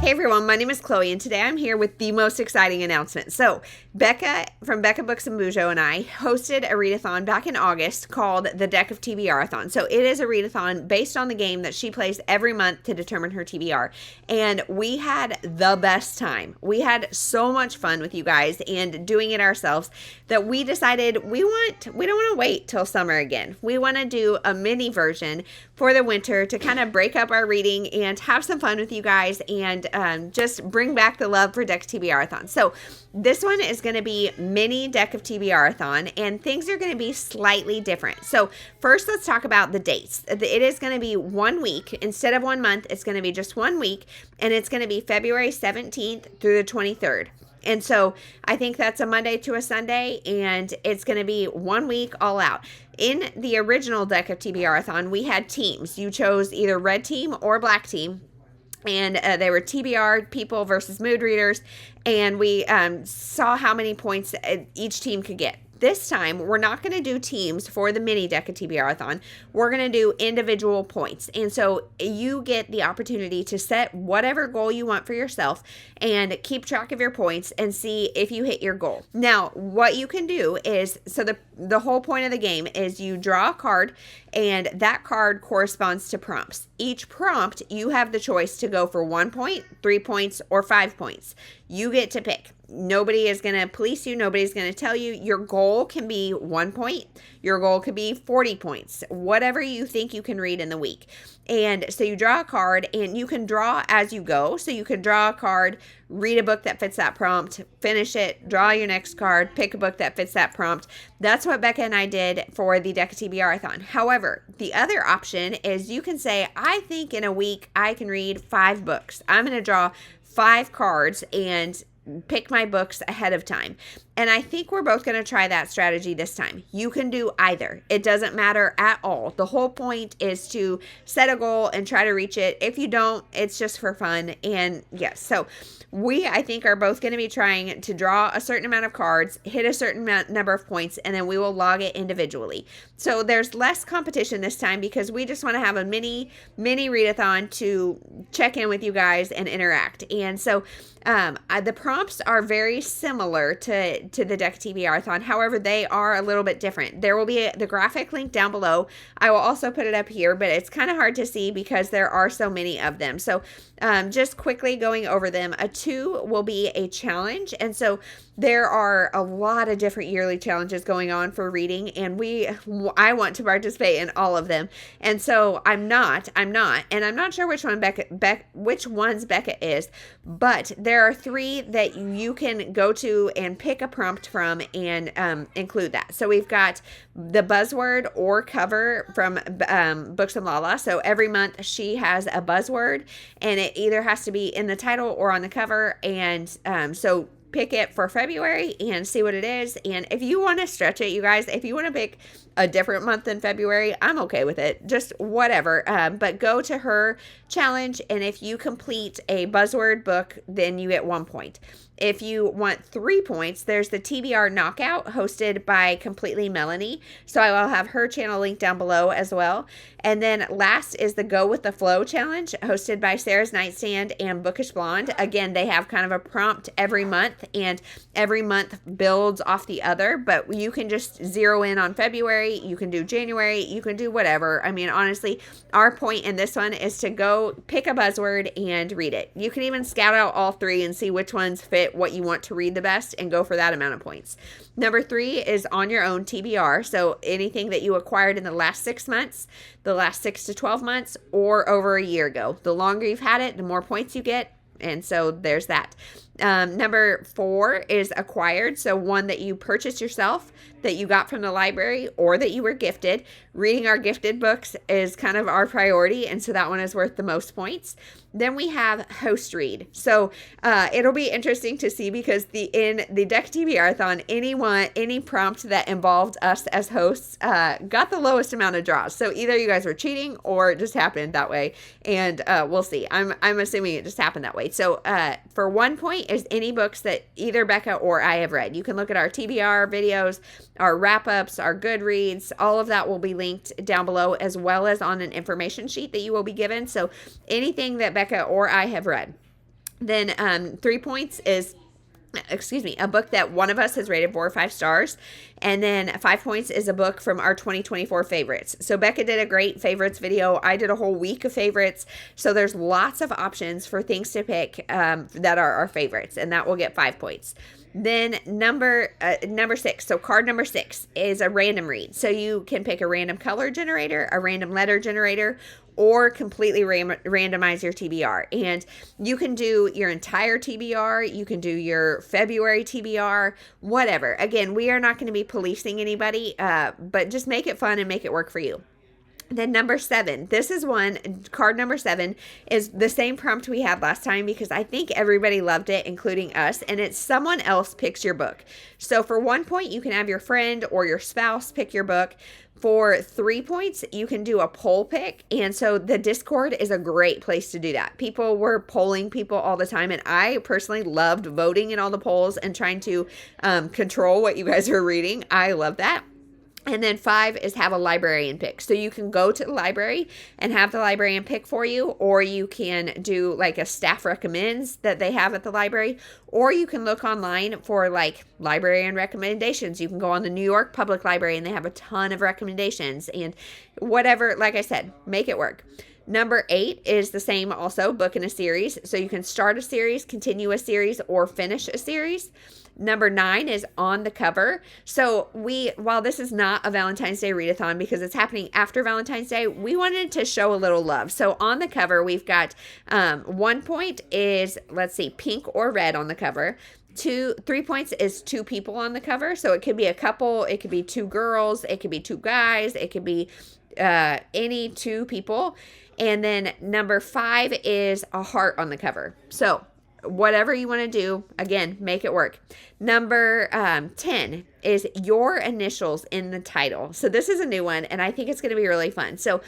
Hey everyone, my name is Chloe, and today I'm here with the most exciting announcement. So, Becca from Becca Books and Bujo and I hosted a readathon back in August called the Deck of TBRathon. So, it is a readathon based on the game that she plays every month to determine her TBR. And we had the best time. We had so much fun with you guys and doing it ourselves that we decided we don't want to wait till summer again. We want to do a mini version for the winter to kind of break up our reading and have some fun with you guys and just bring back the love for Deck of TBRathon. So this one is going to be Mini Deck of TBRathon, and things are going to be slightly different. So first, let's talk about the dates. It is going to be 1 week. Instead of 1 month, it's going to be just 1 week, and it's going to be February 17th through the 23rd. And so I think that's a Monday to a Sunday, and it's going to be 1 week all out. In the original Deck of TBRathon, we had teams. You chose either red team or black team. And they were TBR people versus mood readers. And we saw how many points each team could get. This time, we're not going to do teams for the mini Deck of TBRathon. We're going to do individual points. And so you get the opportunity to set whatever goal you want for yourself and keep track of your points and see if you hit your goal. Now, what you can do is, so the whole point of the game is you draw a card, and that card corresponds to prompts. Each prompt, you have the choice to go for 1 point, 3 points, or 5 points. You get to pick. Nobody is going to police you. Nobody's going to tell you. Your goal can be 1 point. Your goal could be 40 points, whatever you think you can read in the week. And so you draw a card, and you can draw as you go. So you can draw a card, read a book that fits that prompt, finish it, draw your next card, pick a book that fits that prompt. That's what Becca and I did for the Deck of TBRathon. However, the other option is you can say, I think in a week I can read 5 books. I'm going to draw 5 cards and pick my books ahead of time. And I think we're both going to try that strategy this time. You can do either. It doesn't matter at all. The whole point is to set a goal and try to reach it. If you don't, it's just for fun. And yes, so we, I think, are both going to be trying to draw a certain amount of cards, hit a certain number of points, and then we will log it individually. So there's less competition this time because we just want to have a mini readathon to check in with you guys and interact. And so the prompts are very similar to the Deck of TBRathon. However, they are a little bit different. There will be the graphic link down below. I will also put it up here, but it's kind of hard to see because there are so many of them. So just quickly going over them, a 2 will be a challenge. And so there are a lot of different yearly challenges going on for reading, and I want to participate in all of them. And so I'm not, and I'm not sure which ones Becca is, but there are 3 that you can go to and pick a prompt from and include that. So we've got the buzzword or cover from Books and Lala. So every month she has a buzzword, and it either has to be in the title or on the cover. And so pick it for February and see what it is. And if you want to stretch it, you guys, if you want to pick a different month than February, I'm okay with it. Just whatever. But go to her challenge, and if you complete a buzzword book, then you get 1 point. If you want 3 points, there's the TBR Knockout hosted by Completely Melanie. So I will have her channel linked down below as well. And then last is the Go With The Flow Challenge hosted by Sarah's Nightstand and Bookish Blonde. Again, they have kind of a prompt every month, and every month builds off the other, but you can just zero in on February. You can do January. You can do whatever. I mean, honestly, our point in this one is to go pick a buzzword and read it. You can even scout out all 3 and see which ones fit what you want to read the best and go for that amount of points. Number 3 is on your own TBR. So anything that you acquired in the last 6 months, the last 6 to 12 months, or over a year ago. The longer you've had it, the more points you get. And so there's that. Number 4 is acquired. So one that you purchased yourself, that you got from the library, or that you were gifted. Reading our gifted books is kind of our priority, and so that one is worth the most points. Then we have host read. So it'll be interesting to see because in the Deck of TBRathon, any prompt that involved us as hosts got the lowest amount of draws. So either you guys were cheating or it just happened that way, and we'll see. I'm assuming it just happened that way. So for 1 point is any books that either Becca or I have read. You can look at our TBR videos, our wrap-ups, our Goodreads. All of that will be linked down below, as well as on an information sheet that you will be given. So anything that Becca or I have read. Then 3 points is a book that one of us has rated 4 or 5 stars. And then 5 points is a book from our 2024 favorites. So Becca did a great favorites video. I did a whole week of favorites. So there's lots of options for things to pick that are our favorites, and that will get 5 points. Then number 6, so card number 6 is a random read. So you can pick a random color generator, a random letter generator, or completely randomize your TBR. And you can do your entire TBR, you can do your February TBR, whatever. Again, we are not going to be policing anybody, but just make it fun and make it work for you. Then number 7, this is card number 7 is the same prompt we had last time because I think everybody loved it, including us, and it's someone else picks your book. So for 1 point, you can have your friend or your spouse pick your book. For 3 points, you can do a poll pick, and so the Discord is a great place to do that. People were polling people all the time, and I personally loved voting in all the polls and trying to control what you guys are reading. I love that. And then 5 is have a librarian pick. So you can go to the library and have the librarian pick for you, or you can do like a staff recommends that they have at the library, or you can look online for like librarian recommendations. You can go on the New York Public Library and they have a ton of recommendations and whatever. Like I said, make it work. Number 8 is the same also, book in a series. So you can start a series, continue a series, or finish a series. Number 9 is on the cover. So while this is not a Valentine's Day readathon because it's happening after Valentine's Day, we wanted to show a little love. So on the cover, we've got 1 point is, pink or red on the cover. 3 points is 2 people on the cover. So it could be a couple, it could be 2 girls, it could be 2 guys, it could be any 2 people. And then number 5 is a heart on the cover. So whatever you want to do, again, make it work. Number 10 is your initials in the title. So this is a new one, and I think it's going to be really fun. So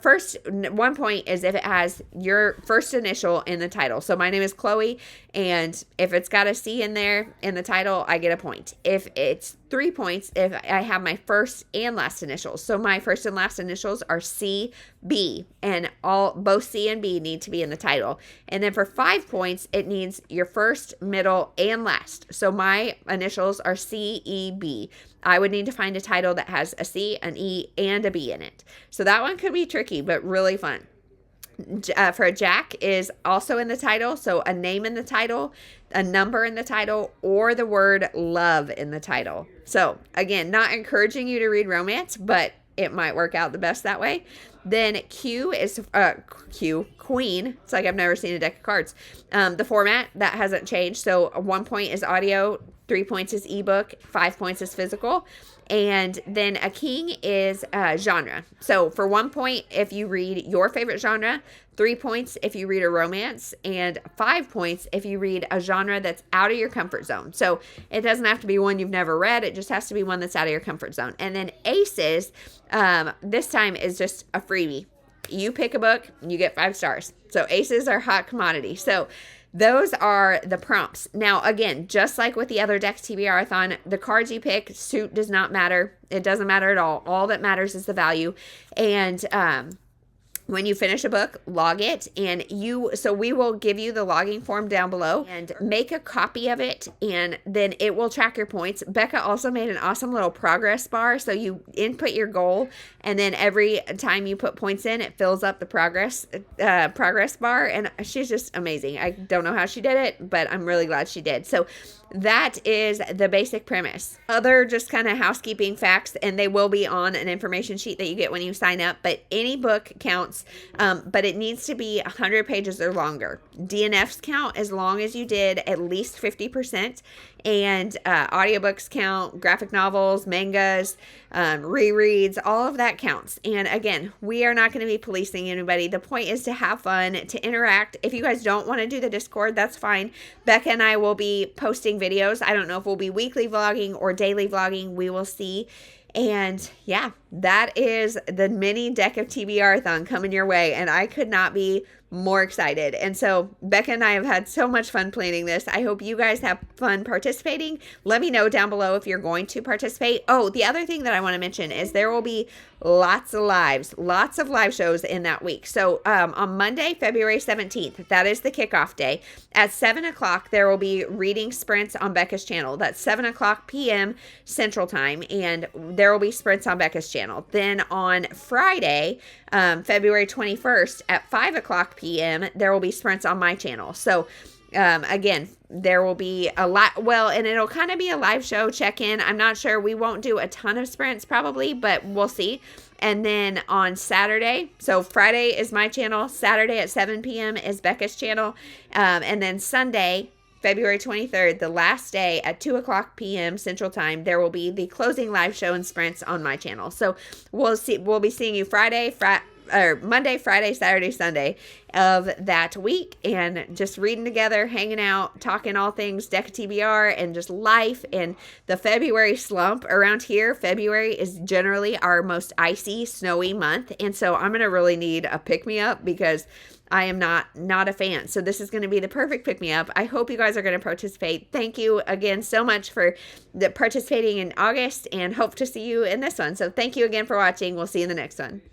first 1 point is if it has your first initial in the title. So my name is Chloe, and if it's got a C in there in the title, I get a point. If it's 3 points, if I have my first and last initials. So my first and last initials are C, B, and both C and B need to be in the title. And then for 5 points, it needs your first, middle, and last. So my initials are C, E, B. I would need to find a title that has a C, an E, and a B in it. So that one could be tricky, but really fun. For a Jack is also in the title. So a name in the title, a number in the title, or the word love in the title. So again, not encouraging you to read romance, but it might work out the best that way. Then Q is Queen. It's like I've never seen a deck of cards. The format, that hasn't changed. So 1 point is audio, 3 points is ebook, 5 points is physical. And then a king is genre. So for 1 point, if you read your favorite genre, 3 points if you read a romance, and 5 points if you read a genre that's out of your comfort zone. So it doesn't have to be one you've never read. It just has to be one that's out of your comfort zone. And then aces, this time is just a freebie. You pick a book, you get 5 stars. So aces are hot commodity. So those are the prompts. Now, again, just like with the other Deck TBRathon, the cards you pick, suit does not matter. It doesn't matter at all. All that matters is the value. And when you finish a book, log it, and so we will give you the logging form down below, and make a copy of it, and then it will track your points. Becca also made an awesome little progress bar, so you input your goal, and then every time you put points in, it fills up the progress bar, and she's just amazing. I don't know how she did it, but I'm really glad she did. So that is the basic premise. Other just kind of housekeeping facts, and they will be on an information sheet that you get when you sign up, but any book counts, but it needs to be 100 pages or longer. DNFs count as long as you did at least 50%, and audiobooks count, graphic novels, mangas, rereads, all of that counts. And again, we are not going to be policing anybody. The point is to have fun, to interact. If you guys don't want to do the Discord, that's fine. Becca and I will be posting videos. I don't know if we'll be weekly vlogging or daily vlogging. We will see. And yeah, that is the Mini Deck of TBRathon coming your way. And I could not be more excited. And so Becca and I have had so much fun planning this. I hope you guys have fun participating. Let me know down below if you're going to participate. Oh, the other thing that I want to mention is there will be lots of live shows in that week. So on Monday, February 17th, that is the kickoff day. At 7 o'clock, there will be reading sprints on Becca's channel. That's 7 o'clock p.m. Central Time, and there will be sprints on Becca's channel. Then on Friday, February 21st at 5 o'clock p.m., there will be sprints on my channel. So again, there will be a lot, well, and it'll kind of be a live show check-in. I'm not sure. We won't do a ton of sprints probably, but we'll see. And then on Saturday, so Friday is my channel. Saturday at 7 p.m. is Becca's channel. And then Sunday, February 23rd, the last day at 2 o'clock p.m. Central Time, there will be the closing live show and sprints on my channel. So we'll be seeing you Monday, Friday, Saturday, Sunday of that week, and just reading together, hanging out, talking all things Deck of TBR and just life and the February slump around here. February is generally our most icy, snowy month, and so I'm going to really need a pick-me-up because I am not a fan. So this is going to be the perfect pick-me-up. I hope you guys are going to participate. Thank you again so much for participating in August, and hope to see you in this one. So thank you again for watching. We'll see you in the next one.